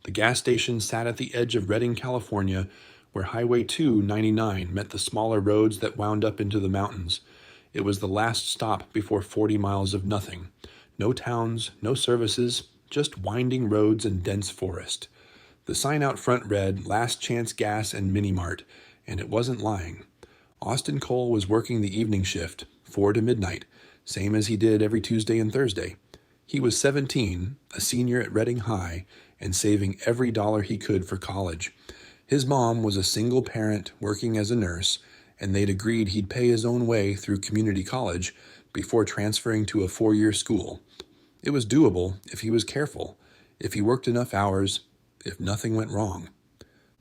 The gas station sat at the edge of Redding, California, where Highway 299 met the smaller roads that wound up into the mountains. It was the last stop before 40 miles of nothing. No towns, no services, just winding roads and dense forest. The sign out front read, "Last Chance Gas and Mini Mart," and it wasn't lying. Austin Cole was working the evening shift, 4 to midnight, same as he did every Tuesday and Thursday. He was 17, a senior at Redding High, and saving every dollar he could for college. His mom was a single parent working as a nurse, and they'd agreed he'd pay his own way through community college before transferring to a 4-year school. It was doable if he was careful, if he worked enough hours, if nothing went wrong.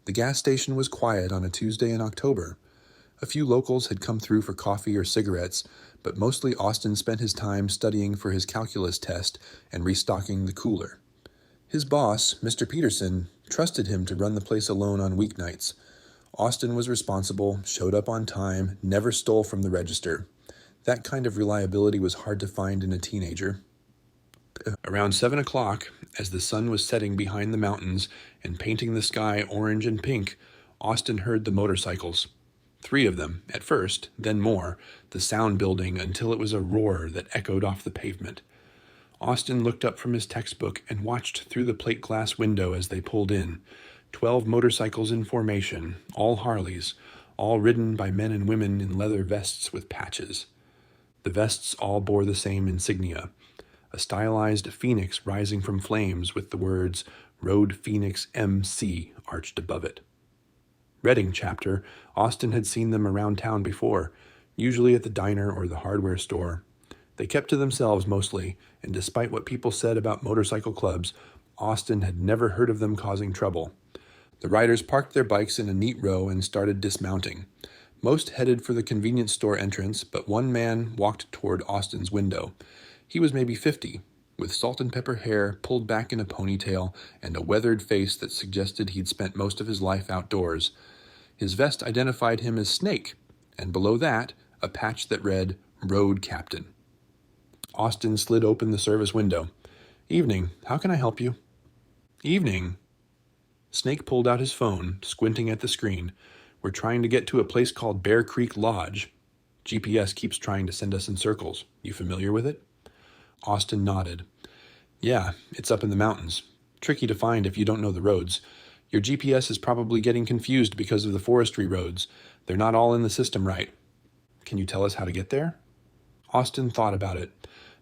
The gas station was quiet on a Tuesday in October. A few locals had come through for coffee or cigarettes, but mostly Austin spent his time studying for his calculus test and restocking the cooler. His boss, Mr. Peterson, trusted him to run the place alone on weeknights. Austin was responsible, showed up on time, never stole from the register. That kind of reliability was hard to find in a teenager. Around 7 o'clock, as the sun was setting behind the mountains and painting the sky orange and pink, Austin heard the motorcycles. 3 of them, at first, then more, the sound building until it was a roar that echoed off the pavement. Austin looked up from his textbook and watched through the plate glass window as they pulled in. 12 motorcycles in formation, all Harleys, all ridden by men and women in leather vests with patches. The vests all bore the same insignia, a stylized phoenix rising from flames with the words Road Phoenix MC arched above it. Redding chapter, Austin had seen them around town before, usually at the diner or the hardware store. They kept to themselves mostly, and despite what people said about motorcycle clubs, Austin had never heard of them causing trouble. The riders parked their bikes in a neat row and started dismounting. Most headed for the convenience store entrance, but one man walked toward Austin's window. He was maybe 50, with salt and pepper hair pulled back in a ponytail and a weathered face that suggested he'd spent most of his life outdoors. His vest identified him as Snake, and below that, a patch that read, Road Captain. Austin slid open the service window. "Evening, how can I help you?" "Evening." Snake pulled out his phone, squinting at the screen. "We're trying to get to a place called Bear Creek Lodge. GPS keeps trying to send us in circles. You familiar with it?" Austin nodded. "Yeah, it's up in the mountains. Tricky to find if you don't know the roads. Your GPS is probably getting confused because of the forestry roads. They're not all in the system right. Can you tell us how to get there?" Austin thought about it.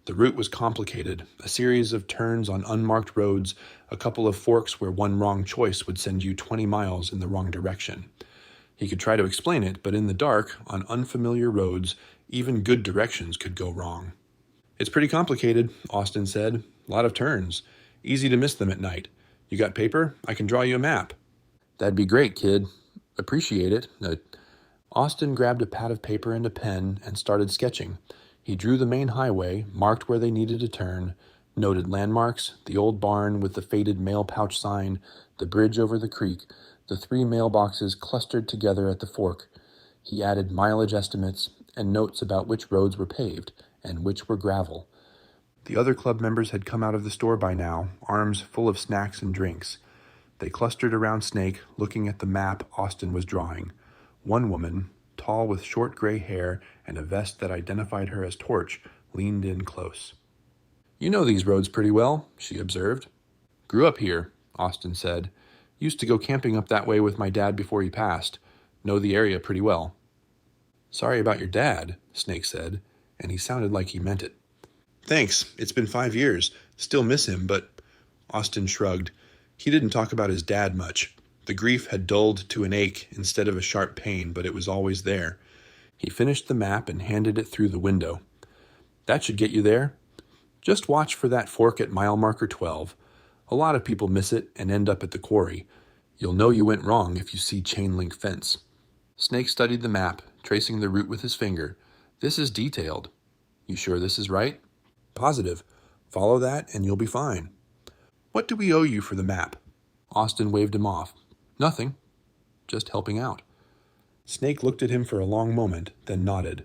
The route was complicated, a series of turns on unmarked roads, a couple of forks where one wrong choice would send you 20 miles in the wrong direction. He could try to explain it, but in the dark, on unfamiliar roads, even good directions could go wrong. "It's pretty complicated," Austin said. "A lot of turns. Easy to miss them at night. You got paper? I can draw you a map." "That'd be great, kid. Appreciate it." Austin grabbed a pad of paper and a pen and started sketching. He drew the main highway, marked where they needed to turn, noted landmarks, the old barn with the faded mail pouch sign, the bridge over the creek, the 3 mailboxes clustered together at the fork. He added mileage estimates and notes about which roads were paved and which were gravel. The other club members had come out of the store by now, arms full of snacks and drinks. They clustered around Snake, looking at the map Austin was drawing. One woman, tall with short gray hair and a vest that identified her as Torch, leaned in close. "You know these roads pretty well," she observed. "Grew up here," Austin said. "Used to go camping up that way with my dad before he passed. Know the area pretty well." "Sorry about your dad," Snake said, and he sounded like he meant it. "Thanks. It's been 5 years. Still miss him, but..." Austin shrugged. He didn't talk about his dad much. The grief had dulled to an ache instead of a sharp pain, but it was always there. He finished the map and handed it through the window. "That should get you there. Just watch for that fork at mile marker 12. A lot of people miss it and end up at the quarry. You'll know you went wrong if you see chain link fence." Snake studied the map, tracing the route with his finger. "This is detailed. You sure this is right?" "Positive. Follow that and you'll be fine." "What do we owe you for the map?" Austin waved him off. "Nothing. Just helping out." Snake looked at him for a long moment, then nodded.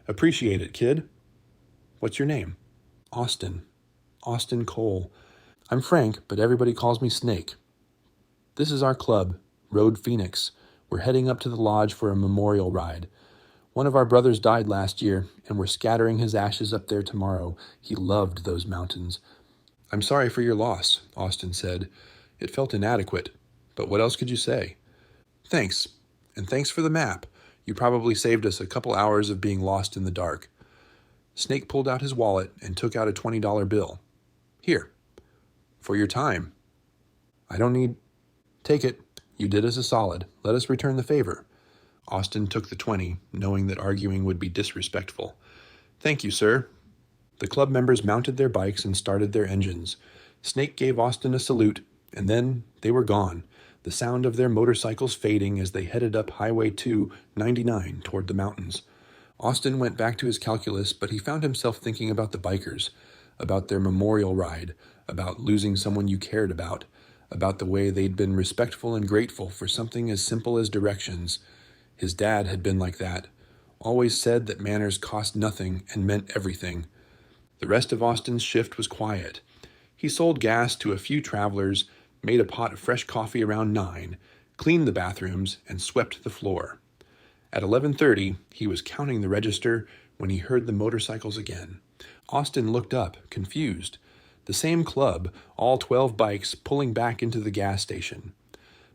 "Appreciate it, kid." "What's your name?" "Austin. Austin Cole. I'm Frank, but everybody calls me Snake." This is our club, Road Phoenix. We're heading up to the lodge for a memorial ride. One of our brothers died last year, and we're scattering his ashes up there tomorrow. He loved those mountains. I'm sorry for your loss, Austin said. It felt inadequate, but what else could you say? Thanks, and thanks for the map. You probably saved us a couple hours of being lost in the dark. Snake pulled out his wallet and took out a $20 bill. Here, for your time. I don't need... Take it. You did us a solid. Let us return the favor. Austin took the 20, knowing that arguing would be disrespectful. Thank you, sir. The club members mounted their bikes and started their engines. Snake gave Austin a salute, and then they were gone, the sound of their motorcycles fading as they headed up Highway 299 toward the mountains. Austin went back to his calculus, but he found himself thinking about the bikers, about their memorial ride, about losing someone you cared about the way they'd been respectful and grateful for something as simple as directions. His dad had been like that, always said that manners cost nothing and meant everything. The rest of Austin's shift was quiet. He sold gas to a few travelers, made a pot of fresh coffee around 9, cleaned the bathrooms, and swept the floor. At 11:30, he was counting the register when he heard the motorcycles again. Austin looked up, confused. The same club, all 12 bikes, pulling back into the gas station.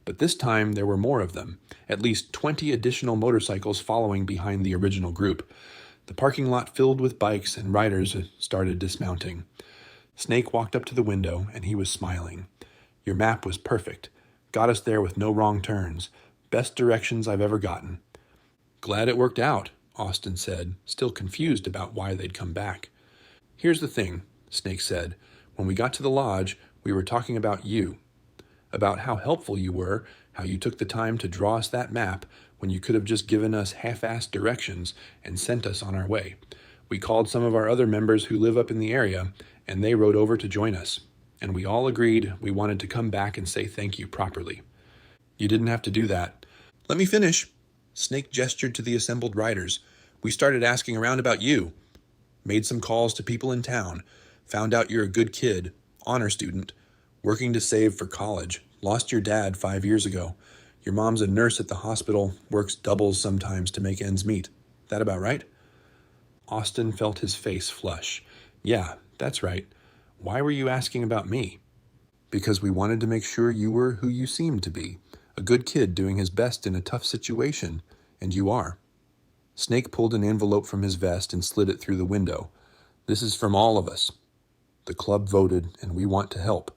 But this time there were more of them, at least 20 additional motorcycles following behind the original group. The parking lot filled with bikes, and riders started dismounting. Snake walked up to the window, and he was smiling. Your map was perfect. Got us there with no wrong turns. Best directions I've ever gotten. Glad it worked out, Austin said, still confused about why they'd come back. Here's the thing, Snake said. When we got to the lodge, we were talking about you. About how helpful you were, how you took the time to draw us that map when you could have just given us half-assed directions and sent us on our way. We called some of our other members who live up in the area, and they rode over to join us. And we all agreed we wanted to come back and say thank you properly. You didn't have to do that. Let me finish. Snake gestured to the assembled riders. We started asking around about you. Made some calls to people in town. Found out you're a good kid, honor student, working to save for college. Lost your dad 5 years ago. Your mom's a nurse at the hospital, works doubles sometimes to make ends meet. That about right? Austin felt his face flush. Yeah, that's right. Why were you asking about me? Because we wanted to make sure you were who you seemed to be. A good kid doing his best in a tough situation, and you are. Snake pulled an envelope from his vest and slid it through the window. This is from all of us. The club voted, and we want to help.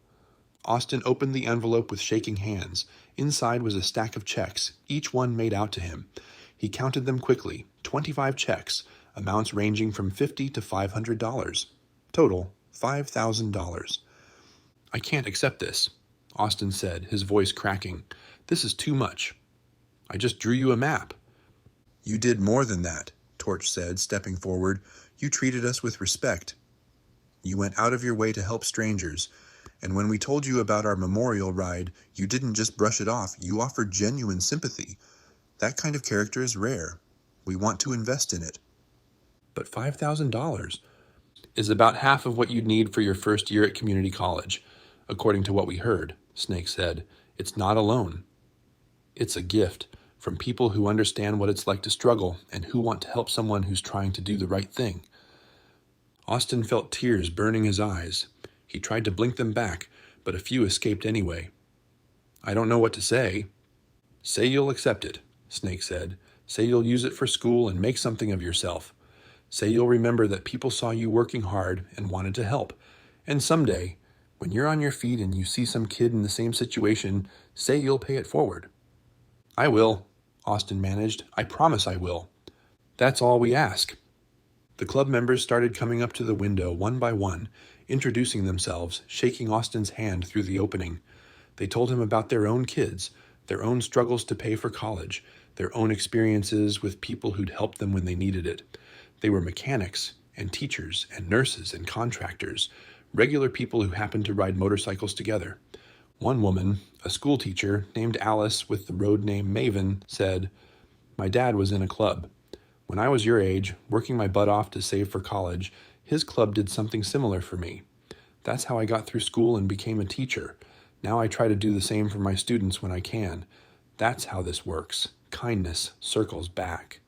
Austin opened the envelope with shaking hands. Inside was a stack of checks, each one made out to him. He counted them quickly, 25 checks, amounts ranging from $50 to $500. Total, $5,000. I can't accept this, Austin said, his voice cracking. This is too much. I just drew you a map. You did more than that, Torch said, stepping forward. You treated us with respect. You went out of your way to help strangers. And when we told you about our memorial ride, you didn't just brush it off. You offered genuine sympathy. That kind of character is rare. We want to invest in it. But $5,000 is about half of what you'd need for your first year at community college, according to what we heard, Snake said. It's not a loan. It's a gift from people who understand what it's like to struggle and who want to help someone who's trying to do the right thing. Austin felt tears burning his eyes. He tried to blink them back, but a few escaped anyway. I don't know what to say. Say you'll accept it, Snake said. Say you'll use it for school and make something of yourself. Say you'll remember that people saw you working hard and wanted to help. And someday, when you're on your feet and you see some kid in the same situation, say you'll pay it forward. I will, Austin managed. I promise I will. That's all we ask. The club members started coming up to the window one by one, introducing themselves, shaking Austin's hand through the opening. They told him about their own kids, their own struggles to pay for college, their own experiences with people who'd helped them when they needed it. They were mechanics and teachers and nurses and contractors, regular people who happened to ride motorcycles together. One woman, a school teacher named Alice with the road name Maven, said, My dad was in a club. When I was your age, working my butt off to save for college, his club did something similar for me. That's how I got through school and became a teacher. Now I try to do the same for my students when I can. That's how this works. Kindness circles back.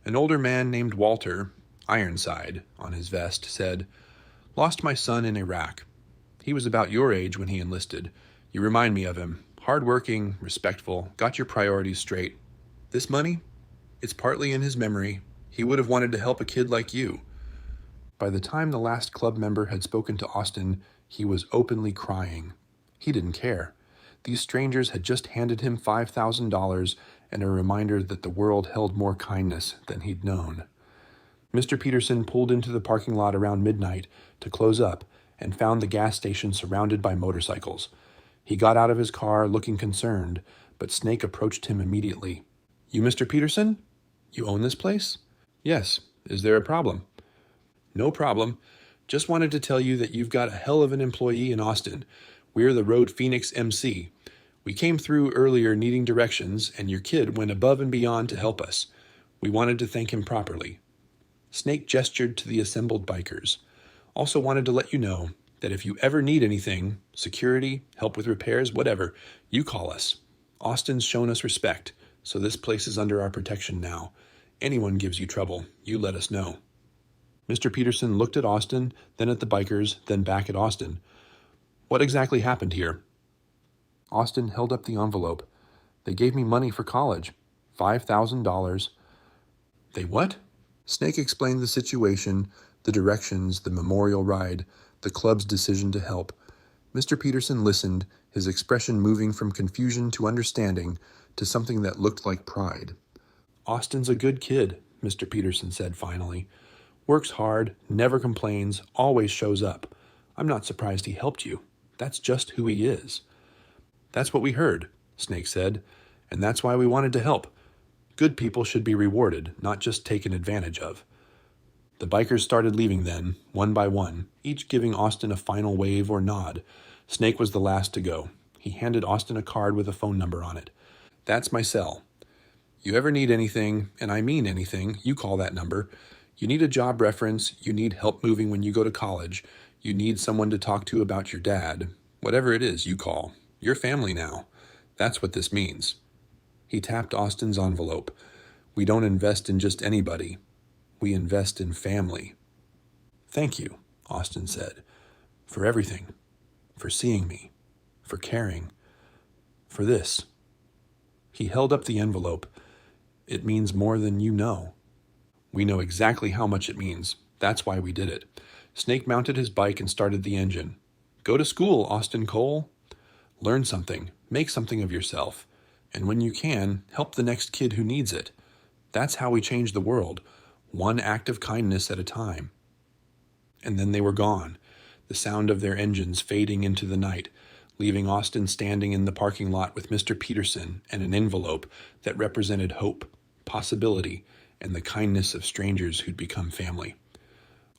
An older man named Walter, Ironside, on his vest, said, "Lost my son in Iraq. He was about your age when he enlisted. You remind me of him. Hardworking, respectful, got your priorities straight. This money? It's partly in his memory. He would have wanted to help a kid like you." By the time the last club member had spoken to Austin, he was openly crying. He didn't care. These strangers had just handed him $5,000 and a reminder that the world held more kindness than he'd known. Mr. Peterson pulled into the parking lot around midnight to close up and found the gas station surrounded by motorcycles. He got out of his car looking concerned, but Snake approached him immediately. "You Mr. Peterson? You own this place?" "Yes. Is there a problem?" "No problem. Just wanted to tell you that you've got a hell of an employee in Austin. We're the Road Phoenix MC. We came through earlier needing directions, and your kid went above and beyond to help us. We wanted to thank him properly." Snake gestured to the assembled bikers. "Also wanted to let you know that if you ever need anything, security, help with repairs, whatever, you call us. Austin's shown us respect, so this place is under our protection now. Anyone gives you trouble, you let us know." Mr. Peterson looked at Austin, then at the bikers, then back at Austin. "What exactly happened here?" Austin held up the envelope. "They gave me money for college. $5,000. "They what?" Snake explained the situation, the directions, the memorial ride, the club's decision to help. Mr. Peterson listened, his expression moving from confusion to understanding to something that looked like pride. "Austin's a good kid," Mr. Peterson said finally. "Works hard, never complains, always shows up. I'm not surprised he helped you. That's just who he is." "That's what we heard," Snake said, "and that's why we wanted to help. Good people should be rewarded, not just taken advantage of." The bikers started leaving then, one by one, each giving Austin a final wave or nod. Snake was the last to go. He handed Austin a card with a phone number on it. "That's my cell. You ever need anything, and I mean anything, you call that number. You need a job reference, you need help moving when you go to college, you need someone to talk to about your dad. Whatever it is, you call. You're family now. That's what this means." He tapped Austin's envelope. "We don't invest in just anybody. We invest in family." "Thank you," Austin said, "for everything, for seeing me, for caring, for this." He held up the envelope. "It means more than you know." "We know exactly how much it means. That's why we did it." Snake mounted his bike and started the engine. "Go to school, Austin Cole. Learn something, make something of yourself, and when you can, help the next kid who needs it. That's how we change the world, one act of kindness at a time." And then they were gone, the sound of their engines fading into the night, leaving Austin standing in the parking lot with Mr. Peterson and an envelope that represented hope, possibility, and the kindness of strangers who'd become family.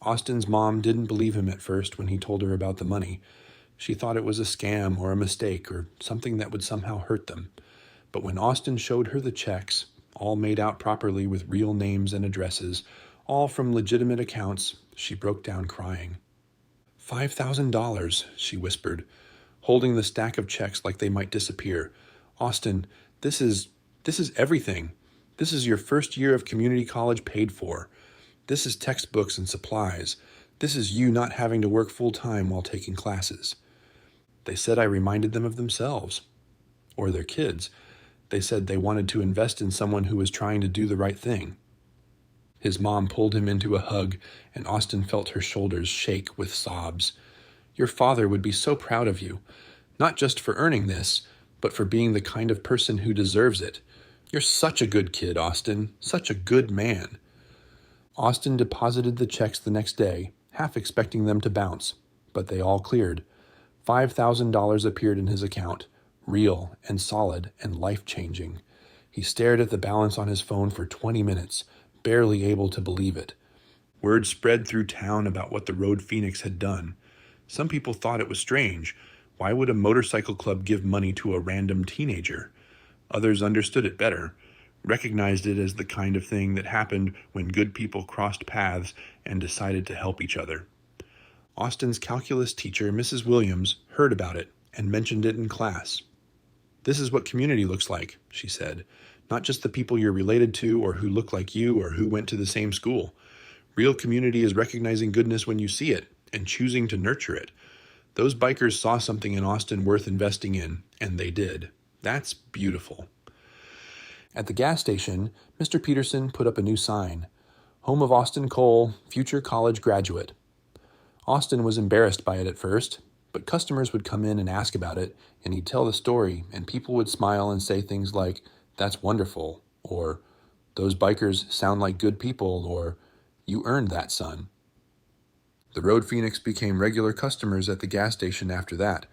Austin's mom didn't believe him at first when he told her about the money. She thought it was a scam or a mistake or something that would somehow hurt them. But when Austin showed her the checks, all made out properly with real names and addresses, all from legitimate accounts, she broke down crying. $5,000, she whispered, holding the stack of checks like they might disappear. "Austin, this is everything. This is your first year of community college paid for. This is textbooks and supplies. This is you not having to work full-time while taking classes." They said I reminded them of themselves. Or their kids. They said they wanted to invest in someone who was trying to do the right thing. His mom pulled him into a hug, and Austin felt her shoulders shake with sobs. "Your father would be so proud of you, not just for earning this, but for being the kind of person who deserves it. You're such a good kid, Austin, such a good man." Austin deposited the checks the next day, half expecting them to bounce, but they all cleared. $5,000 appeared in his account, real and solid and life-changing. He stared at the balance on his phone for 20 minutes, barely able to believe it. Word spread through town about what the Road Phoenix had done. Some people thought it was strange. Why would a motorcycle club give money to a random teenager? Others understood it better, recognized it as the kind of thing that happened when good people crossed paths and decided to help each other. Austin's calculus teacher, Mrs. Williams, heard about it and mentioned it in class. "This is what community looks like," she said. "Not just the people you're related to or who look like you or who went to the same school. Real community is recognizing goodness when you see it and choosing to nurture it. Those bikers saw something in Austin worth investing in, and they did. That's beautiful." At the gas station, Mr. Peterson put up a new sign: "Home of Austin Cole, future college graduate." Austin was embarrassed by it at first, but customers would come in and ask about it, and he'd tell the story, and people would smile and say things like, "That's wonderful," or "Those bikers sound like good people," or "You earned that, son." The Road Phoenix became regular customers at the gas station after that.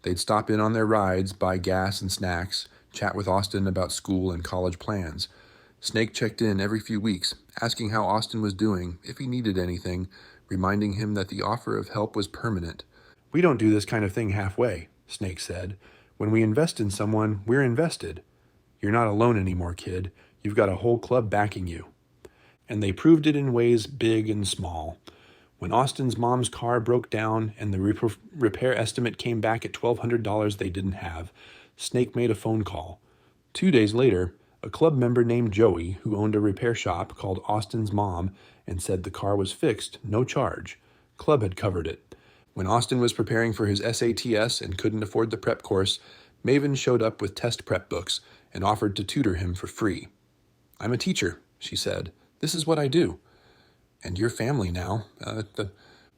They'd stop in on their rides, buy gas and snacks, chat with Austin about school and college plans. Snake checked in every few weeks, asking how Austin was doing, if he needed anything, reminding him that the offer of help was permanent. "We don't do this kind of thing halfway," Snake said. "When we invest in someone, we're invested. You're not alone anymore, kid. You've got a whole club backing you." And they proved it in ways big and small. When Austin's mom's car broke down and the repair estimate came back at $1,200 they didn't have, Snake made a phone call. 2 days later, a club member named Joey, who owned a repair shop, called Austin's mom and said the car was fixed, no charge. Club had covered it. When Austin was preparing for his SATs and couldn't afford the prep course, Maven showed up with test prep books and offered to tutor him for free. "I'm a teacher," she said. "This is what I do." "And your family now."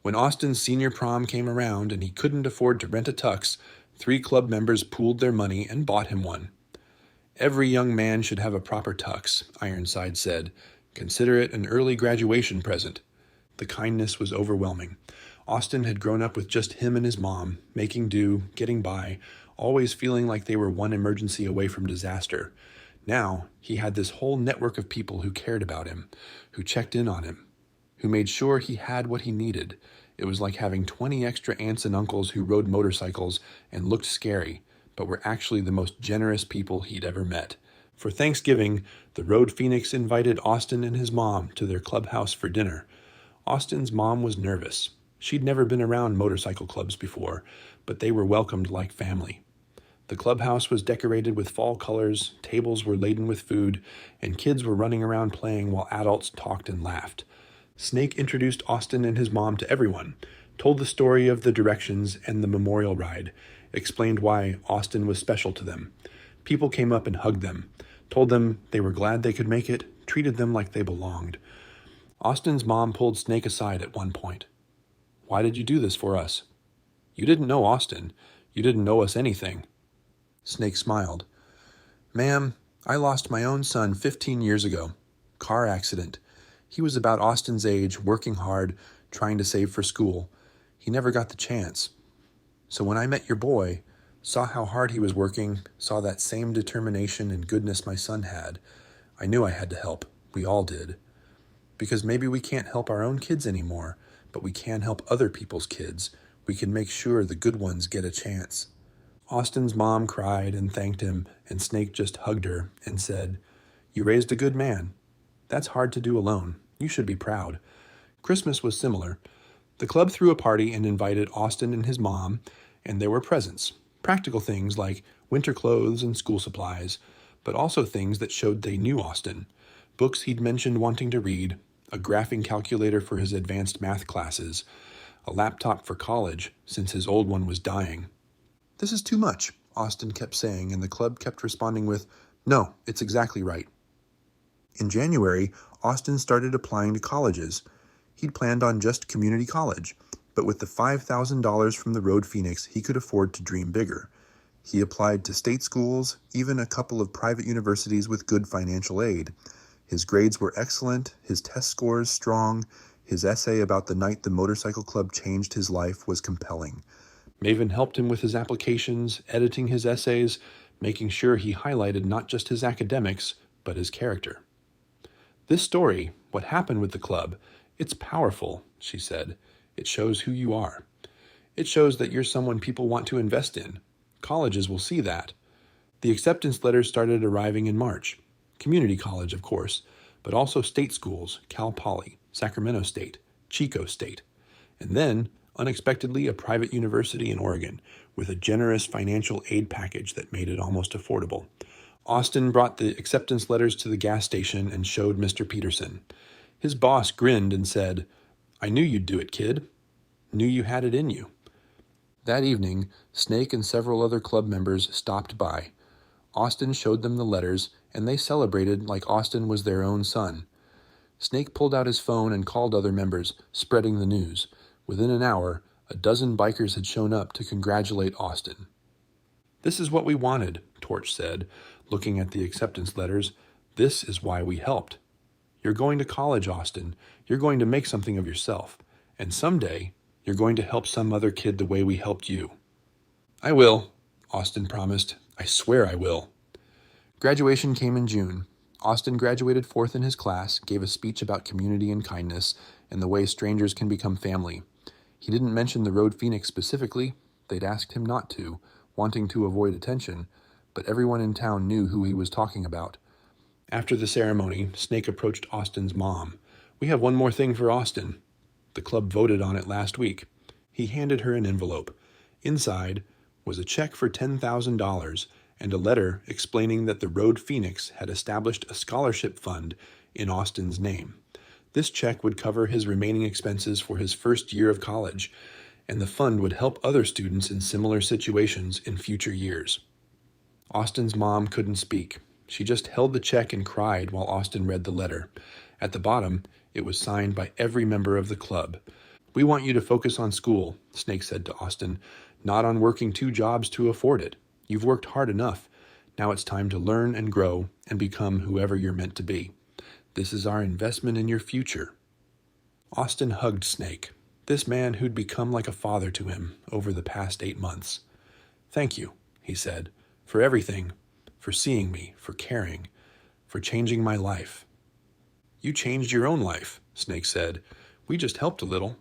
When Austin's senior prom came around and he couldn't afford to rent a tux, 3 club members pooled their money and bought him one. "Every young man should have a proper tux," Ironside said. "Consider it an early graduation present." The kindness was overwhelming. Austin had grown up with just him and his mom, making do, getting by, always feeling like they were one emergency away from disaster. Now, he had this whole network of people who cared about him, who checked in on him, who made sure he had what he needed. It was like having 20 extra aunts and uncles who rode motorcycles and looked scary, but were actually the most generous people he'd ever met. For Thanksgiving, the Road Phoenix invited Austin and his mom to their clubhouse for dinner. Austin's mom was nervous. She'd never been around motorcycle clubs before, but they were welcomed like family. The clubhouse was decorated with fall colors, tables were laden with food, and kids were running around playing while adults talked and laughed. Snake introduced Austin and his mom to everyone, told the story of the directions and the memorial ride, explained why Austin was special to them. People came up and hugged them, told them they were glad they could make it, treated them like they belonged. Austin's mom pulled Snake aside at one point. "Why did you do this for us?" "You didn't know Austin. You didn't know us anything." Snake smiled. "Ma'am, I lost my own son 15 years ago. Car accident. He was about Austin's age, working hard, trying to save for school. He never got the chance. So when I met your boy, saw how hard he was working, saw that same determination and goodness my son had, I knew I had to help. We all did. Because maybe we can't help our own kids anymore, but we can help other people's kids. We can make sure the good ones get a chance." Austin's mom cried and thanked him, and Snake just hugged her and said, "You raised a good man. That's hard to do alone. You should be proud." Christmas was similar. The club threw a party and invited Austin and his mom, and there were presents, practical things like winter clothes and school supplies, but also things that showed they knew Austin, books he'd mentioned wanting to read, a graphing calculator for his advanced math classes, a laptop for college since his old one was dying. "This is too much," Austin kept saying, and the club kept responding with, "No, it's exactly right." In January, Austin started applying to colleges. He'd planned on just community college, but with the $5,000 from the Road Phoenix, he could afford to dream bigger. He applied to state schools, even a couple of private universities with good financial aid. His grades were excellent, his test scores strong, his essay about the night the motorcycle club changed his life was compelling. Maven helped him with his applications, editing his essays, making sure he highlighted not just his academics, but his character. "This story, what happened with the club, it's powerful," she said. "It shows who you are. It shows that you're someone people want to invest in. Colleges will see that." The acceptance letters started arriving in March. Community college, of course, but also state schools, Cal Poly, Sacramento State, Chico State, and then, unexpectedly, a private university in Oregon, with a generous financial aid package that made it almost affordable. Austin brought the acceptance letters to the gas station and showed Mr. Peterson. His boss grinned and said, "I knew you'd do it, kid. Knew you had it in you." That evening, Snake and several other club members stopped by. Austin showed them the letters, and they celebrated like Austin was their own son. Snake pulled out his phone and called other members, spreading the news. Within an hour, a dozen bikers had shown up to congratulate Austin. "This is what we wanted," Torch said, looking at the acceptance letters. "This is why we helped. You're going to college, Austin. You're going to make something of yourself. And someday, you're going to help some other kid the way we helped you." "I will," Austin promised. "I swear I will." Graduation came in June. Austin graduated fourth in his class, gave a speech about community and kindness, and the way strangers can become family. He didn't mention the Road Phoenix specifically. They'd asked him not to, wanting to avoid attention, but everyone in town knew who he was talking about. After the ceremony, Snake approached Austin's mom. "We have one more thing for Austin. The club voted on it last week." He handed her an envelope. Inside was a check for $10,000 and a letter explaining that the Road Phoenix had established a scholarship fund in Austin's name. This check would cover his remaining expenses for his first year of college, and the fund would help other students in similar situations in future years. Austin's mom couldn't speak. She just held the check and cried while Austin read the letter. At the bottom, it was signed by every member of the club. "We want you to focus on school," Snake said to Austin, "not on working 2 jobs to afford it. You've worked hard enough. Now it's time to learn and grow and become whoever you're meant to be. This is our investment in your future." Austin hugged Snake, this man who'd become like a father to him over the past 8 months. "Thank you," he said, "for everything, for seeing me, for caring, for changing my life." "You changed your own life," Snake said. "We just helped a little."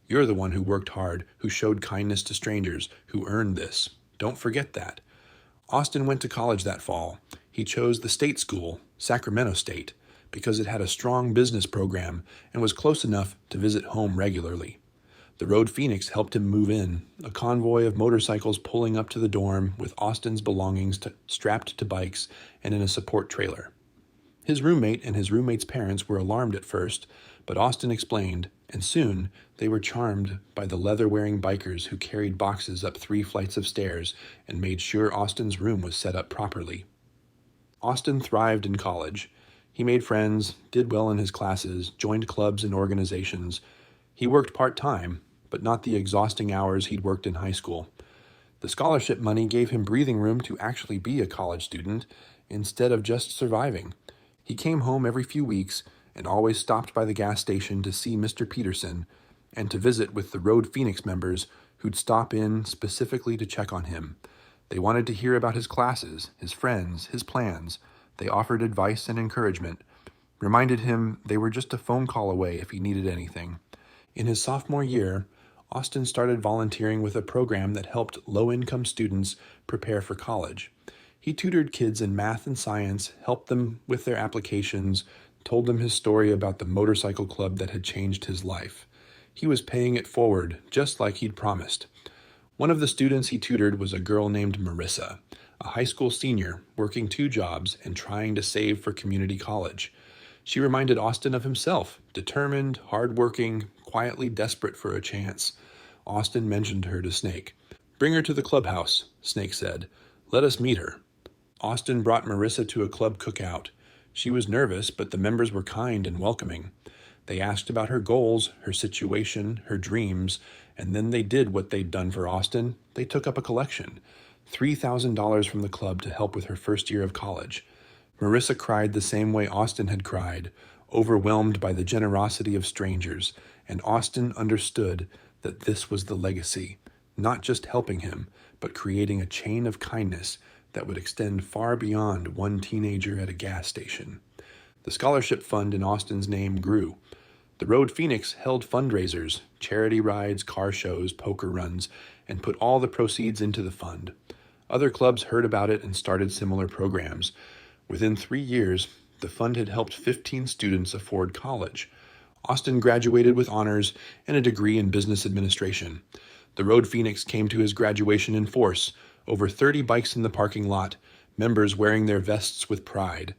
"You're the one who worked hard, who showed kindness to strangers, who earned this. Don't forget that." Austin went to college that fall. He chose the state school, Sacramento State, because it had a strong business program and was close enough to visit home regularly. The Road Phoenix helped him move in, a convoy of motorcycles pulling up to the dorm with Austin's belongings strapped to bikes and in a support trailer. His roommate and his roommate's parents were alarmed at first, but Austin explained, and soon they were charmed by the leather-wearing bikers who carried boxes up 3 flights of stairs and made sure Austin's room was set up properly. Austin thrived in college. He made friends, did well in his classes, joined clubs and organizations. He worked part-time, but not the exhausting hours he'd worked in high school. The scholarship money gave him breathing room to actually be a college student instead of just surviving. He came home every few weeks and always stopped by the gas station to see Mr. Peterson and to visit with the Road Phoenix members who'd stop in specifically to check on him. They wanted to hear about his classes, his friends, his plans. They offered advice and encouragement, reminded him they were just a phone call away if he needed anything. In his sophomore year, Austin started volunteering with a program that helped low-income students prepare for college. He tutored kids in math and science, helped them with their applications, told them his story about the motorcycle club that had changed his life. He was paying it forward, just like he'd promised. One of the students he tutored was a girl named Marissa, a high school senior working 2 jobs and trying to save for community college. She reminded Austin of himself, determined, hardworking, quietly desperate for a chance. Austin mentioned her to Snake. "Bring her to the clubhouse," Snake said. "Let us meet her." Austin brought Marissa to a club cookout. She was nervous, but the members were kind and welcoming. They asked about her goals, her situation, her dreams, and then they did what they'd done for Austin. They took up a collection, $3,000 from the club to help with her first year of college. Marissa cried the same way Austin had cried, overwhelmed by the generosity of strangers, and Austin understood that this was the legacy, not just helping him, but creating a chain of kindness that would extend far beyond one teenager at a gas station. The scholarship fund in Austin's name grew. The Road Phoenix held fundraisers, charity rides, car shows, poker runs, and put all the proceeds into the fund. Other clubs heard about it and started similar programs. Within 3 years, the fund had helped 15 students afford college. Austin graduated with honors and a degree in business administration. The Road Phoenix came to his graduation in force, over 30 bikes in the parking lot, members wearing their vests with pride.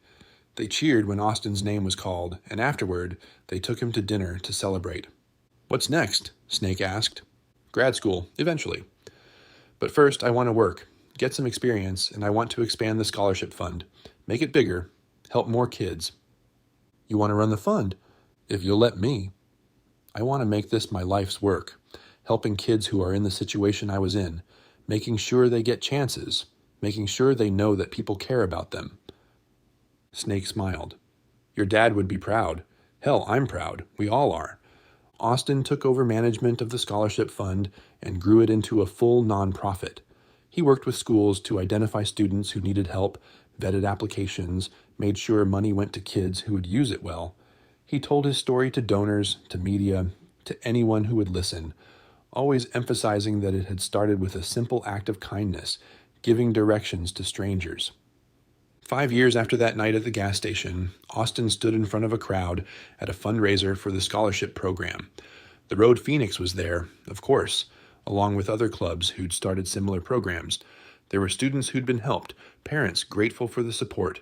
They cheered when Austin's name was called, and afterward, they took him to dinner to celebrate. "What's next?" Snake asked. "Grad school, eventually. But first, I want to work, get some experience, and I want to expand the scholarship fund, make it bigger, help more kids." "You want to run the fund?" "If you'll let me." "I want to make this my life's work, helping kids who are in the situation I was in, making sure they get chances, making sure they know that people care about them." Snake smiled. "Your dad would be proud. Hell, I'm proud. We all are." Austin took over management of the scholarship fund and grew it into a full nonprofit. He worked with schools to identify students who needed help, vetted applications, made sure money went to kids who would use it well. He told his story to donors, to media, to anyone who would listen, always emphasizing that it had started with a simple act of kindness, giving directions to strangers. 5 years after that night at the gas station, Austin stood in front of a crowd at a fundraiser for the scholarship program. The Road Phoenix was there, of course, along with other clubs who'd started similar programs. There were students who'd been helped, parents grateful for the support,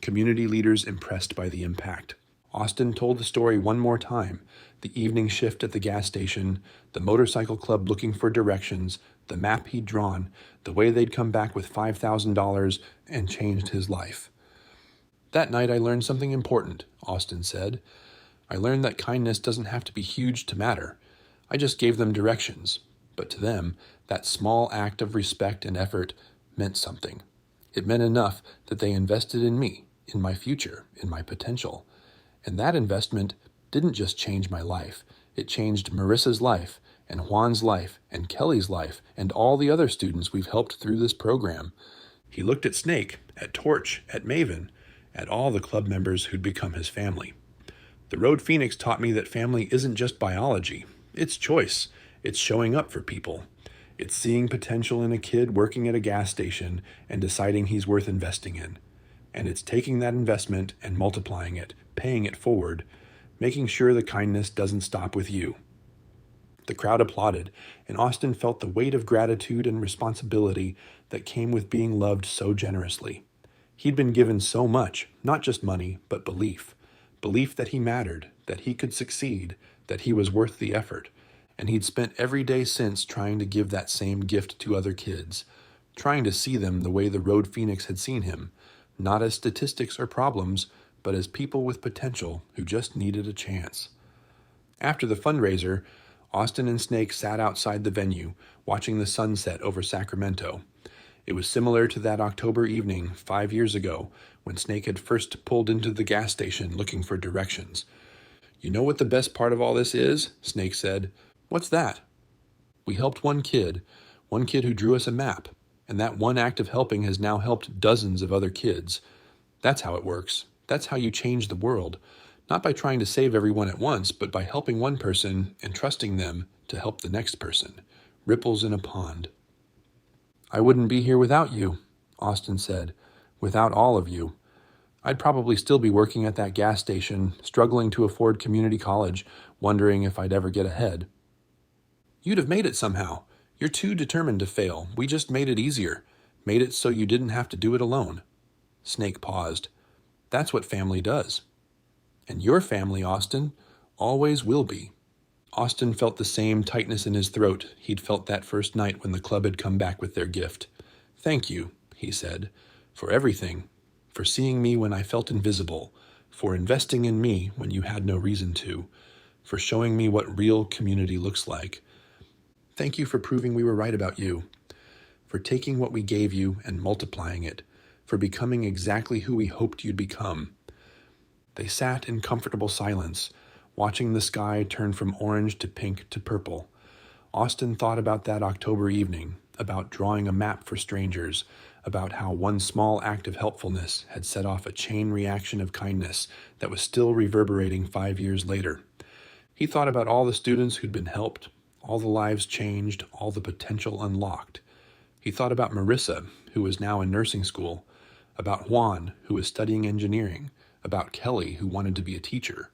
community leaders impressed by the impact. Austin told the story one more time: the evening shift at the gas station, the motorcycle club looking for directions, the map he'd drawn, the way they'd come back with $5,000 and changed his life. "That night I learned something important," Austin said. "I learned that kindness doesn't have to be huge to matter. I just gave them directions, but to them, that small act of respect and effort meant something. It meant enough that they invested in me, in my future, in my potential. And that investment didn't just change my life. It changed Marissa's life, and Juan's life, and Kelly's life, and all the other students we've helped through this program." He looked at Snake, at Torch, at Maven, at all the club members who'd become his family. "The Road Phoenix taught me that family isn't just biology. It's choice. It's showing up for people. It's seeing potential in a kid working at a gas station and deciding he's worth investing in. And it's taking that investment and multiplying it, paying it forward, making sure the kindness doesn't stop with you." The crowd applauded, and Austin felt the weight of gratitude and responsibility that came with being loved so generously. He'd been given so much, not just money, but belief. Belief that he mattered, that he could succeed, that he was worth the effort. And he'd spent every day since trying to give that same gift to other kids, trying to see them the way the Road Phoenix had seen him, not as statistics or problems, but as people with potential who just needed a chance. After the fundraiser, Austin and Snake sat outside the venue, watching the sunset over Sacramento. It was similar to that October evening 5 years ago when Snake had first pulled into the gas station looking for directions. "You know what the best part of all this is?" Snake said. "What's that?" "We helped one kid who drew us a map, and that one act of helping has now helped dozens of other kids. That's how it works. That's how you change the world. Not by trying to save everyone at once, but by helping one person and trusting them to help the next person. Ripples in a pond." "I wouldn't be here without you," Austin said. "Without all of you. I'd probably still be working at that gas station, struggling to afford community college, wondering if I'd ever get ahead." "You'd have made it somehow. You're too determined to fail. We just made it easier. Made it so you didn't have to do it alone." Snake paused. "That's what family does. And your family, Austin, always will be." Austin felt the same tightness in his throat he'd felt that first night when the club had come back with their gift. "Thank you," he said, "for everything, for seeing me when I felt invisible, for investing in me when you had no reason to, for showing me what real community looks like. Thank you for proving we were right about you, for taking what we gave you and multiplying it, for becoming exactly who we hoped you'd become." They sat in comfortable silence, watching the sky turn from orange to pink to purple. Austin thought about that October evening, about drawing a map for strangers, about how one small act of helpfulness had set off a chain reaction of kindness that was still reverberating 5 years later. He thought about all the students who'd been helped, all the lives changed, all the potential unlocked. He thought about Marissa, who was now in nursing school, about Juan, who was studying engineering, about Kelly, who wanted to be a teacher.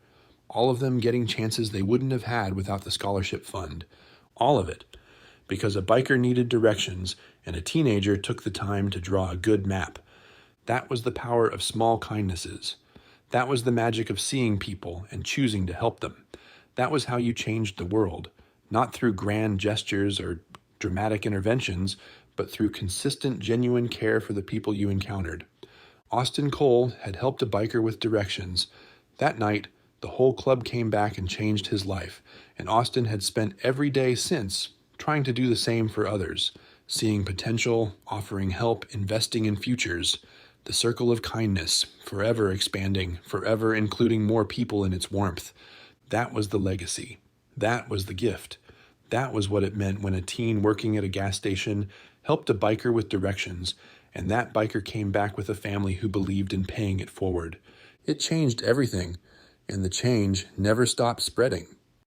All of them getting chances they wouldn't have had without the scholarship fund. All of it. because a biker needed directions and a teenager took the time to draw a good map. That was the power of small kindnesses. That was the magic of seeing people and choosing to help them. That was how you changed the world, not through grand gestures or dramatic interventions, but through consistent, genuine care for the people you encountered. Austin Cole had helped a biker with directions. That night, the whole club came back and changed his life, and Austin had spent every day since trying to do the same for others, seeing potential, offering help, investing in futures. The circle of kindness, forever expanding, forever including more people in its warmth. That was the legacy. That was the gift. That was what it meant when a teen working at a gas station helped a biker with directions, and that biker came back with a family who believed in paying it forward. It changed everything, and the change never stopped spreading.